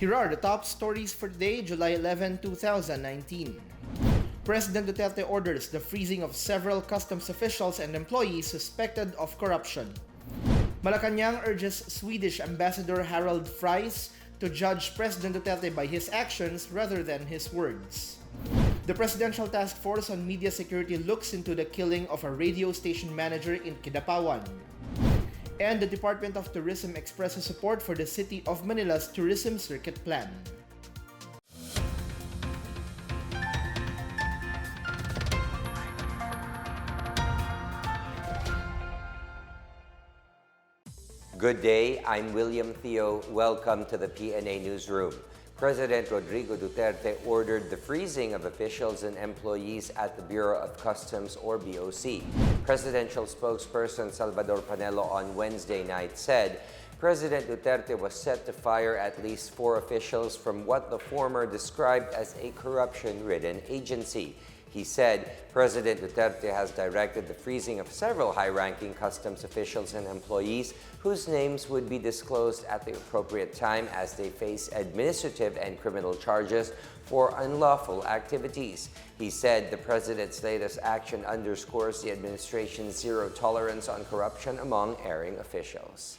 Here are the top stories for today, July 11, 2019. President Duterte orders the freezing of several customs officials and employees suspected of corruption. Malacanang urges Swedish Ambassador Harold Fries to judge President Duterte by his actions rather than his words. The Presidential Task Force on Media Security looks into the killing of a radio station manager in Kidapawan. And the Department of Tourism expresses support for the City of Manila's tourism circuit plan. Good day, I'm William Theo. Welcome to the PNA Newsroom. President Rodrigo Duterte ordered the freezing of officials and employees at the Bureau of Customs or BOC. Presidential spokesperson Salvador Panelo on Wednesday night said President Duterte was set to fire at least 4 officials from what the former described as a corruption-ridden agency. He said President Duterte has directed the freezing of several high-ranking customs officials and employees whose names would be disclosed at the appropriate time as they face administrative and criminal charges for unlawful activities. He said the president's latest action underscores the administration's zero tolerance on corruption among erring officials.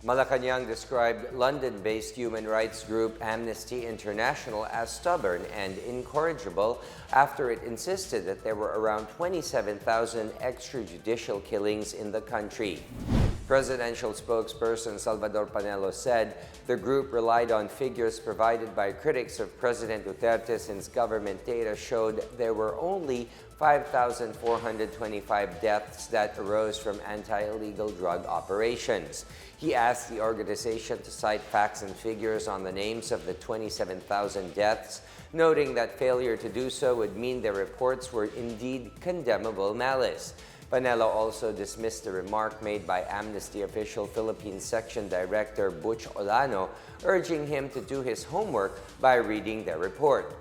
Malacanang described London-based human rights group Amnesty International as stubborn and incorrigible after it insisted that there were around 27,000 extrajudicial killings in the country. Presidential spokesperson Salvador Panelo said the group relied on figures provided by critics of President Duterte since government data showed there were only 5,425 deaths that arose from anti-illegal drug operations. He asked the organization to cite facts and figures on the names of the 27,000 deaths, noting that failure to do so would mean their reports were indeed condemnable malice. Panelo also dismissed the remark made by Amnesty official Philippine Section Director Butch Olano, urging him to do his homework by reading their report.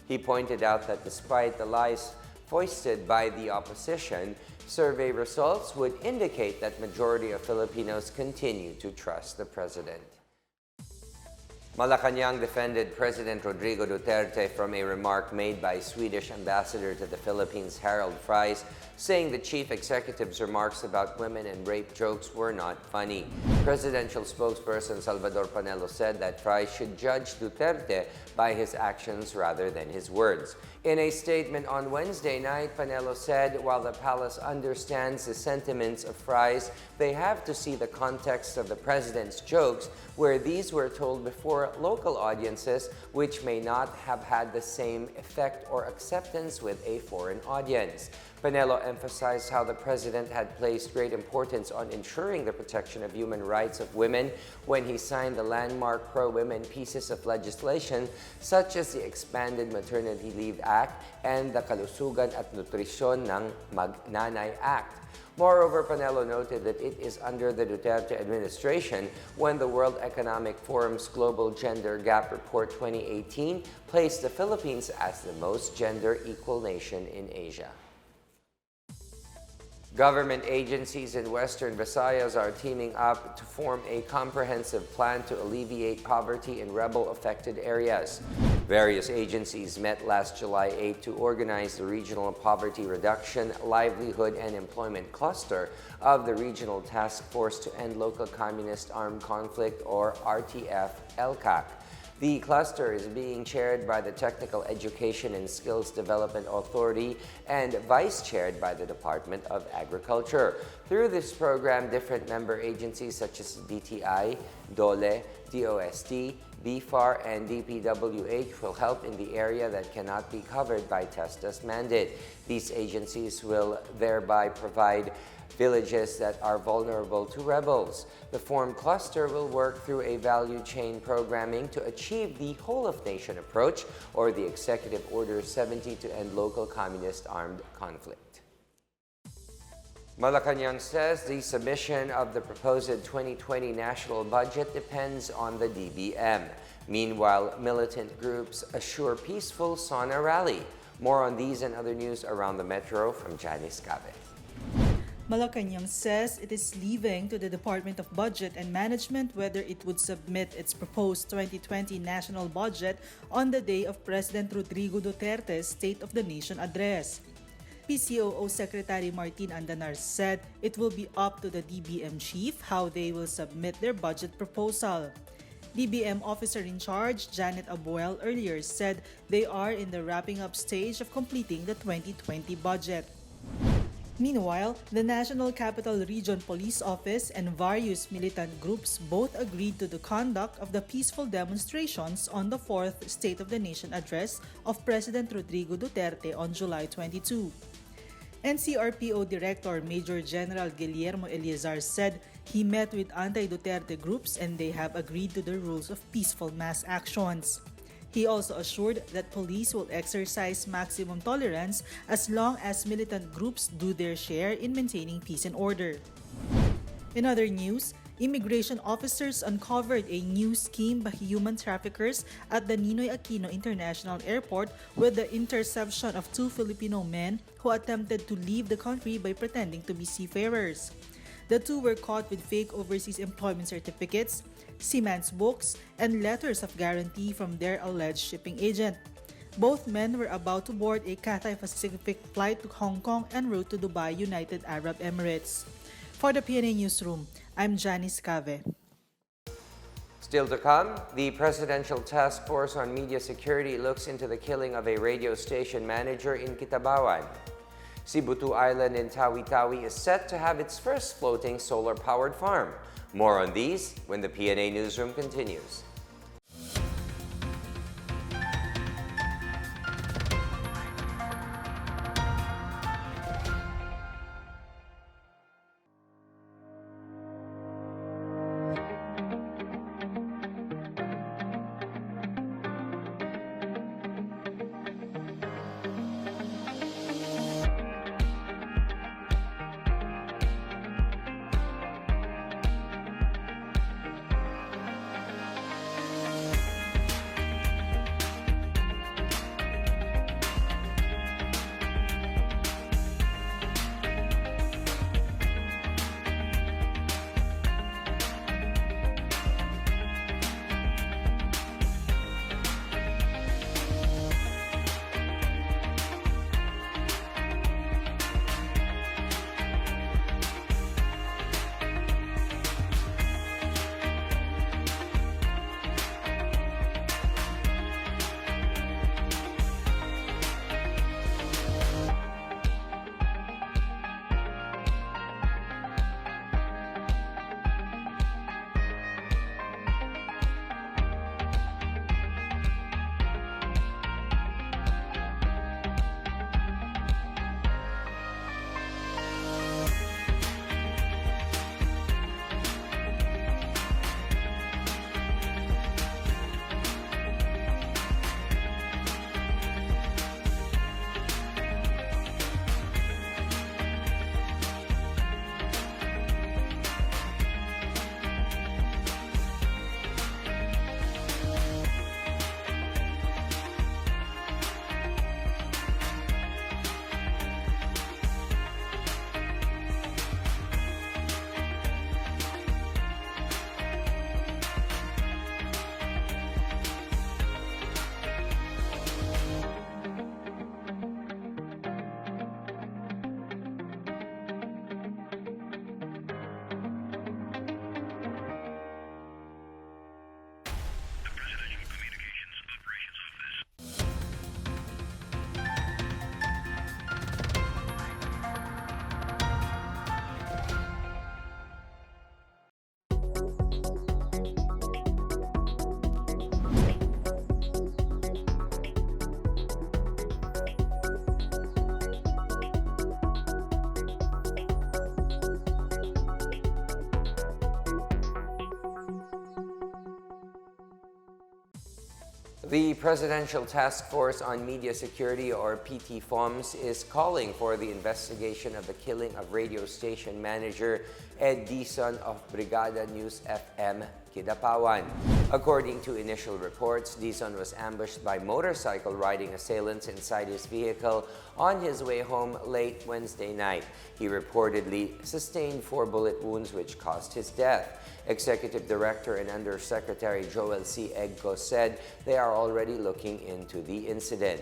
He pointed out that despite the lies foisted by the opposition, survey results would indicate that majority of Filipinos continue to trust the president. Malacanang defended President Rodrigo Duterte from a remark made by Swedish Ambassador to the Philippines Harold Fries, saying the chief executive's remarks about women and rape jokes were not funny. Presidential spokesperson Salvador Panelo said that Fries should judge Duterte by his actions rather than his words. In a statement on Wednesday night, Panelo said while the palace understands the sentiments of Fries, they have to see the context of the president's jokes, where these were told before local audiences, which may not have had the same effect or acceptance with a foreign audience. Panelo emphasized how the president had placed great importance on ensuring the protection of human rights of women when he signed the landmark pro-women pieces of legislation such as the Expanded Maternity Leave Act and the Kalusugan at Nutrisyon ng Magnanay Act. Moreover, Panelo noted that it is under the Duterte administration when the World Economic Forum's Global Gender Gap Report 2018 placed the Philippines as the most gender-equal nation in Asia. Government agencies in Western Visayas are teaming up to form a comprehensive plan to alleviate poverty in rebel-affected areas. Various agencies met last July 8 to organize the Regional Poverty Reduction, Livelihood and Employment Cluster of the Regional Task Force to End Local Communist Armed Conflict, or RTF-LCAC. The cluster is being chaired by the Technical Education and Skills Development Authority and vice-chaired by the Department of Agriculture. Through this program, different member agencies such as DTI, DOLE, DOST, BFAR, and DPWH will help in the area that cannot be covered by TESDA's mandate. These agencies will thereby provide villages that are vulnerable to rebels. The formed cluster will work through a value chain programming to achieve the whole-of-nation approach, or the Executive Order 70 to end local communist armed conflict. Malacanang says the submission of the proposed 2020 national budget depends on the DBM. Meanwhile, militant groups assure peaceful SONA rally. More on these and other news around the metro from Janice Cabe. Malacanang says it is leaving to the Department of Budget and Management whether it would submit its proposed 2020 national budget on the day of President Rodrigo Duterte's State of the Nation address. PCOO Secretary Martin Andanar said it will be up to the DBM chief how they will submit their budget proposal. DBM officer in charge, Janet Abuel, earlier said they are in the wrapping up stage of completing the 2020 budget. Meanwhile, the National Capital Region Police Office and various militant groups both agreed to the conduct of the peaceful demonstrations on the 4th State of the Nation address of President Rodrigo Duterte on July 22. NCRPO Director Major General Guillermo Eliazar said he met with anti-Duterte groups and they have agreed to the rules of peaceful mass actions. He also assured that police will exercise maximum tolerance as long as militant groups do their share in maintaining peace and order. In other news, immigration officers uncovered a new scheme by human traffickers at the Ninoy Aquino International Airport with the interception of 2 Filipino men who attempted to leave the country by pretending to be seafarers. The two were caught with fake overseas employment certificates, seaman's books, and letters of guarantee from their alleged shipping agent. Both men were about to board a Cathay Pacific flight to Hong Kong en route to Dubai, United Arab Emirates. For the PNA Newsroom, I'm Janice Cave. Still to come, the Presidential Task Force on Media Security looks into the killing of a radio station manager in Kidapawan. Sibutu Island in Tawi-Tawi is set to have its first floating solar-powered farm. More on these when the PNA Newsroom continues. The Presidential Task Force on Media Security, or PTFoMS, is calling for the investigation of the killing of radio station manager Ed Dizon of Brigada News FM Kidapawan. According to initial reports, Dizon was ambushed by motorcycle riding assailants inside his vehicle on his way home late Wednesday night. He reportedly sustained 4 bullet wounds which caused his death. Executive Director and Undersecretary Joel C. Egco said they are already looking into the incident.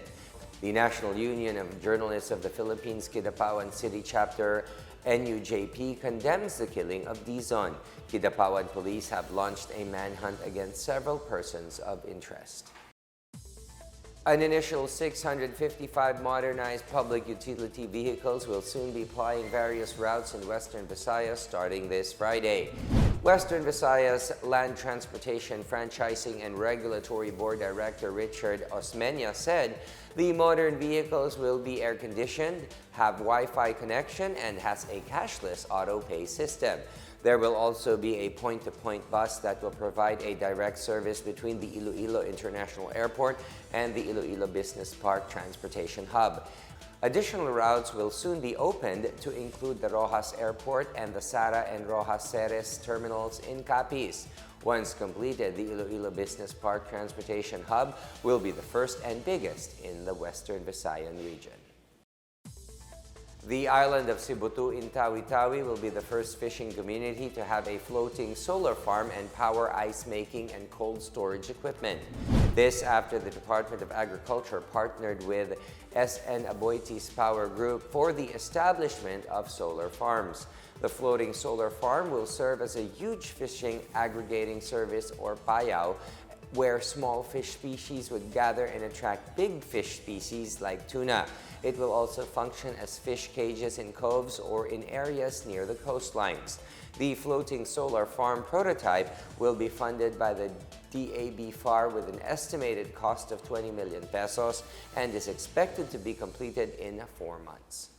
The National Union of Journalists of the Philippines Kidapawan City Chapter NUJP condemns the killing of Dizon. Kidapawan police have launched a manhunt against several persons of interest. An initial 655 modernized public utility vehicles will soon be plying various routes in Western Visayas starting this Friday. Western Visayas Land Transportation Franchising and Regulatory Board Director Richard Osmeña said the modern vehicles will be air-conditioned, have Wi-Fi connection, and has a cashless auto-pay system. There will also be a point-to-point bus that will provide a direct service between the Iloilo International Airport and the Iloilo Business Park Transportation Hub. Additional routes will soon be opened to include the Roxas Airport and the Sara and Roxas Ceres terminals in Capiz. Once completed, the Iloilo Business Park Transportation Hub will be the first and biggest in the Western Visayan region. The island of Sibutu in Tawi-Tawi will be the first fishing community to have a floating solar farm and power ice making and cold storage equipment. This after the Department of Agriculture partnered with SN Aboitiz Power Group for the establishment of solar farms. The floating solar farm will serve as a huge fishing aggregating service or payaw, where small fish species would gather and attract big fish species like tuna. It will also function as fish cages in coves or in areas near the coastlines. The floating solar farm prototype will be funded by the DAB-FAR with an estimated cost of 20 million pesos and is expected to be completed in 4 months.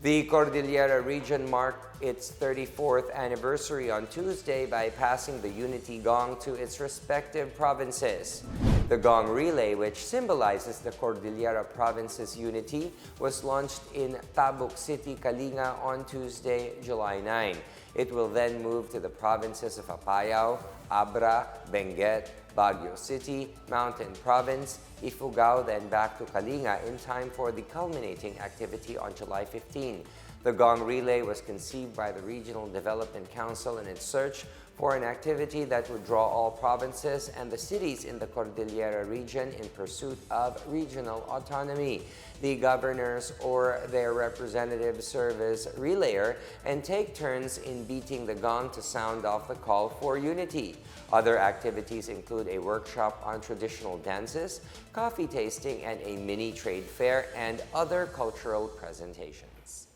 The Cordillera region marked its 34th anniversary on Tuesday by passing the Unity Gong to its respective provinces. The Gong Relay, which symbolizes the Cordillera province's unity, was launched in Tabuk City, Kalinga on Tuesday, July 9. It will then move to the provinces of Apayao, Abra, Benguet, Baguio City, Mountain Province, Ifugao, then back to Kalinga in time for the culminating activity on July 15. The Gong Relay was conceived by the Regional Development Council in its search for an activity that would draw all provinces and the cities in the Cordillera region in pursuit of regional autonomy. The governors or their representatives serve as relayer and take turns in beating the gong to sound off the call for unity. Other activities include a workshop on traditional dances, coffee tasting, and a mini trade fair and other cultural presentations.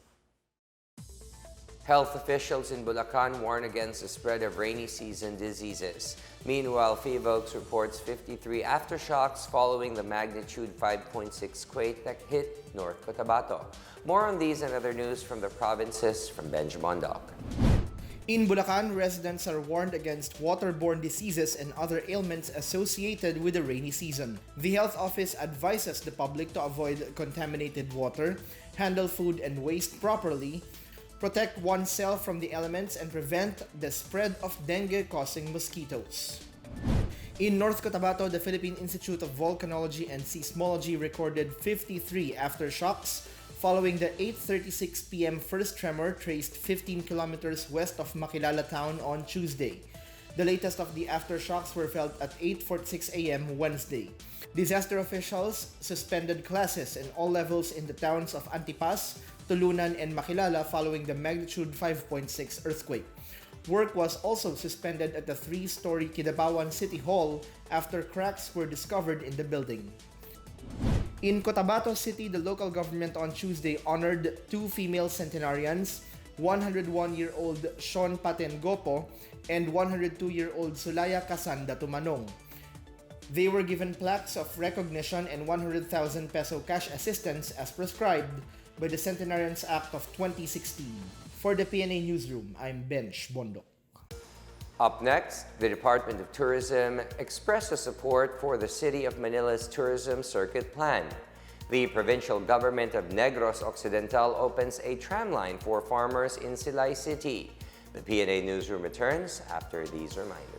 Health officials in Bulacan warn against the spread of rainy season diseases. Meanwhile, PHIVOLCS reports 53 aftershocks following the magnitude 5.6 quake that hit North Cotabato. More on these and other news from the provinces from Benj Mondoc. In Bulacan, residents are warned against waterborne diseases and other ailments associated with the rainy season. The health office advises the public to avoid contaminated water, handle food and waste properly, protect oneself from the elements, and prevent the spread of dengue-causing mosquitoes. In North Cotabato, the Philippine Institute of Volcanology and Seismology recorded 53 aftershocks following the 8:36 p.m. first tremor traced 15 kilometers west of Makilala town on Tuesday. The latest of the aftershocks were felt at 8:46 a.m. Wednesday. Disaster officials suspended classes in all levels in the towns of Antipas, Tulunan, and Makilala following the magnitude 5.6 earthquake. Work was also suspended at the 3-story Kidapawan City Hall after cracks were discovered in the building. In Cotabato City, the local government on Tuesday honored 2 female centenarians, 101-year-old Sean Patengopo and 102-year-old Sulaya Kasanda Tumanong. They were given plaques of recognition and 100,000 peso cash assistance as prescribed by the Centenarians Act of 2016. For the PNA Newsroom, I'm Benj Bondok. Up next, the Department of Tourism expresses support for the City of Manila's tourism circuit plan. The provincial government of Negros Occidental opens a tramline for farmers in Silay City. The PNA Newsroom returns after these reminders.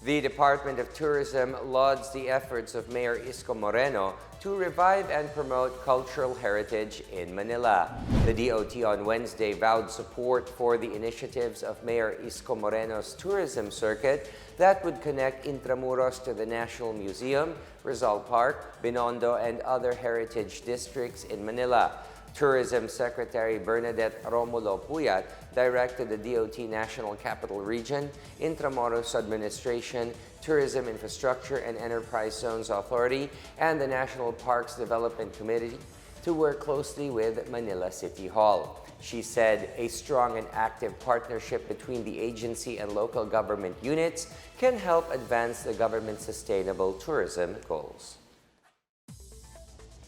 The Department of Tourism lauds the efforts of Mayor Isko Moreno to revive and promote cultural heritage in Manila. The DOT on Wednesday vowed support for the initiatives of Mayor Isko Moreno's tourism circuit that would connect Intramuros to the National Museum, Rizal Park, Binondo, and other heritage districts in Manila. Tourism Secretary Bernadette Romulo Puyat directed the DOT National Capital Region, Intramuros Administration, Tourism Infrastructure and Enterprise Zones Authority, and the National Parks Development Committee to work closely with Manila City Hall. She said a strong and active partnership between the agency and local government units can help advance the government's sustainable tourism goals.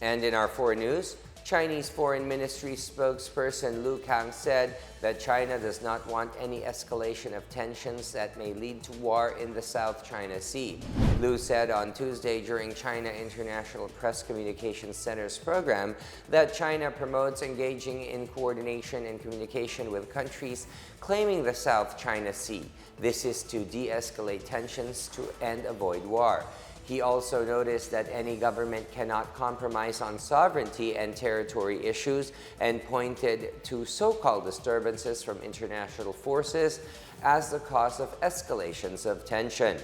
And in our foreign news, Chinese Foreign Ministry spokesperson Lu Kang said that China does not want any escalation of tensions that may lead to war in the South China Sea. Lu said on Tuesday during China International Press Communications Center's program that China promotes engaging in coordination and communication with countries claiming the South China Sea. This is to de-escalate tensions and avoid war. He also noticed that any government cannot compromise on sovereignty and territory issues and pointed to so-called disturbances from international forces as the cause of escalations of tension.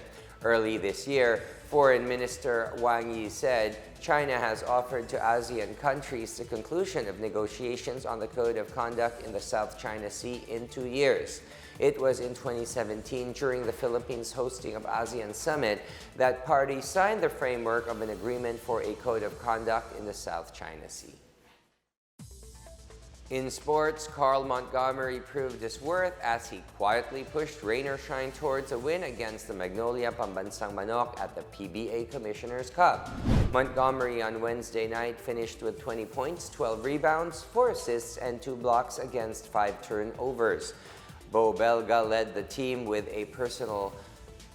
Early this year, Foreign Minister Wang Yi said China has offered to ASEAN countries the conclusion of negotiations on the Code of Conduct in the South China Sea in 2 years. It was in 2017, during the Philippines' hosting of ASEAN Summit, that parties signed the framework of an agreement for a code of conduct in the South China Sea. In sports, Carl Montgomery proved his worth as he quietly pushed rain or shine towards a win against the Magnolia Pambansang Manok at the PBA Commissioner's Cup. Montgomery on Wednesday night finished with 20 points, 12 rebounds, 4 assists, and 2 blocks against 5 turnovers. Bo Belga led the team with a personal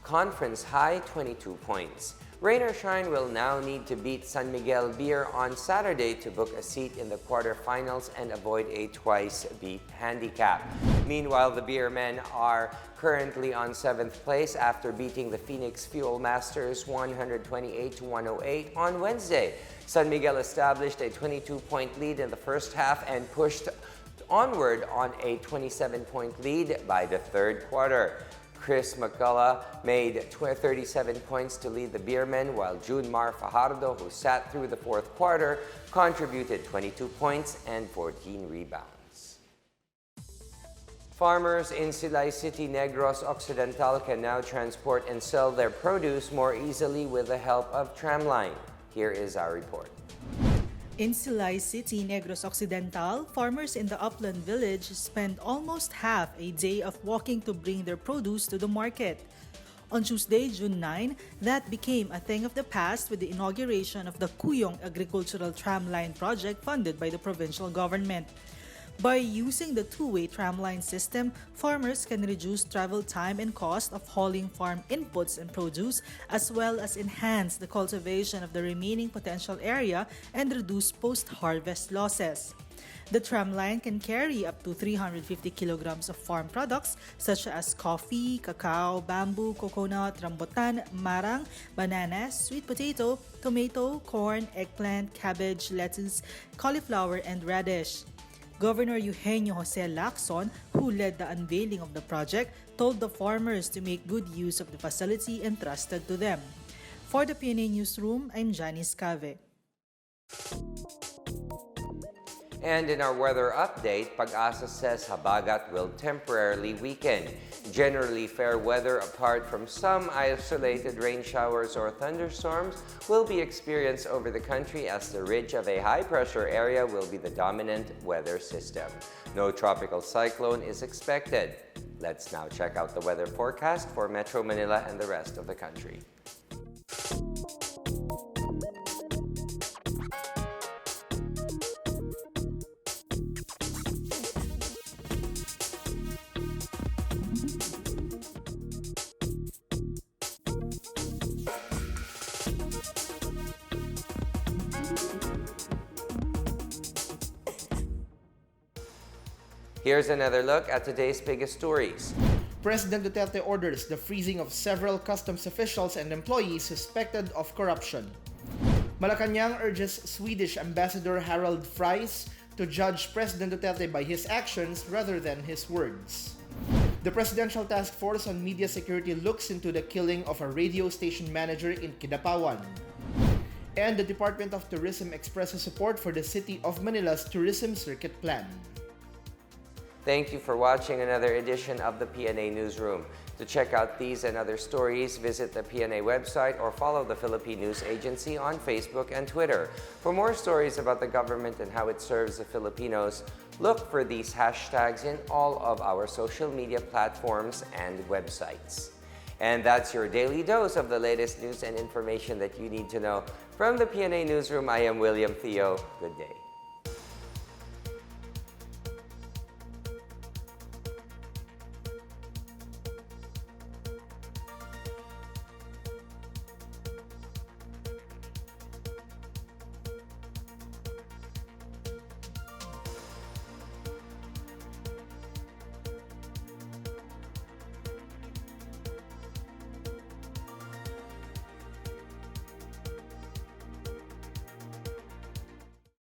conference high 22 points. Rain or shine will now need to beat San Miguel Beer on Saturday to book a seat in the quarterfinals and avoid a twice-beat handicap. Meanwhile, the Beer men are currently on 7th place after beating the Phoenix Fuel Masters 128-108 on Wednesday. San Miguel established a 22-point lead in the first half and pushed onward on a 27-point lead by the third quarter. Chris McCullough made 37 points to lead the Beermen, while Junmar Fajardo, who sat through the fourth quarter, contributed 22 points and 14 rebounds. Farmers in Silay City, Negros Occidental can now transport and sell their produce more easily with the help of tramline. Here is our report. In Silay City, Negros Occidental, farmers in the upland village spend almost half a day of walking to bring their produce to the market. On Tuesday, June 9, that became a thing of the past with the inauguration of the Kuyong Agricultural Tramline project funded by the provincial government. By using the two-way tramline system, farmers can reduce travel time and cost of hauling farm inputs and produce, as well as enhance the cultivation of the remaining potential area and reduce post-harvest losses. The tramline can carry up to 350 kilograms of farm products such as coffee, cacao, bamboo, coconut, rambutan, marang, bananas, sweet potato, tomato, corn, eggplant, cabbage, lettuce, cauliflower, and radish. Governor Eugenio Jose Lacson, who led the unveiling of the project, told the farmers to make good use of the facility entrusted to them. For the PNA Newsroom, I'm Janice Cave. And in our weather update, Pag-asa says habagat will temporarily weaken. Generally fair weather apart from some isolated rain showers or thunderstorms will be experienced over the country as the ridge of a high-pressure area will be the dominant weather system. No tropical cyclone is expected. Let's now check out the weather forecast for Metro Manila and the rest of the country. Here's another look at today's biggest stories. President Duterte orders the freezing of several customs officials and employees suspected of corruption. Malacanang urges Swedish Ambassador Harald Fries to judge President Duterte by his actions rather than his words. The Presidential Task Force on Media Security looks into the killing of a radio station manager in Kidapawan. And the Department of Tourism expresses support for the City of Manila's tourism circuit plan. Thank you for watching another edition of the PNA Newsroom. To check out these and other stories, visit the PNA website or follow the Philippine News Agency on Facebook and Twitter. For more stories about the government and how it serves the Filipinos, look for these hashtags in all of our social media platforms and websites. And that's your daily dose of the latest news and information that you need to know. From the PNA Newsroom, I am William Theo. Good day.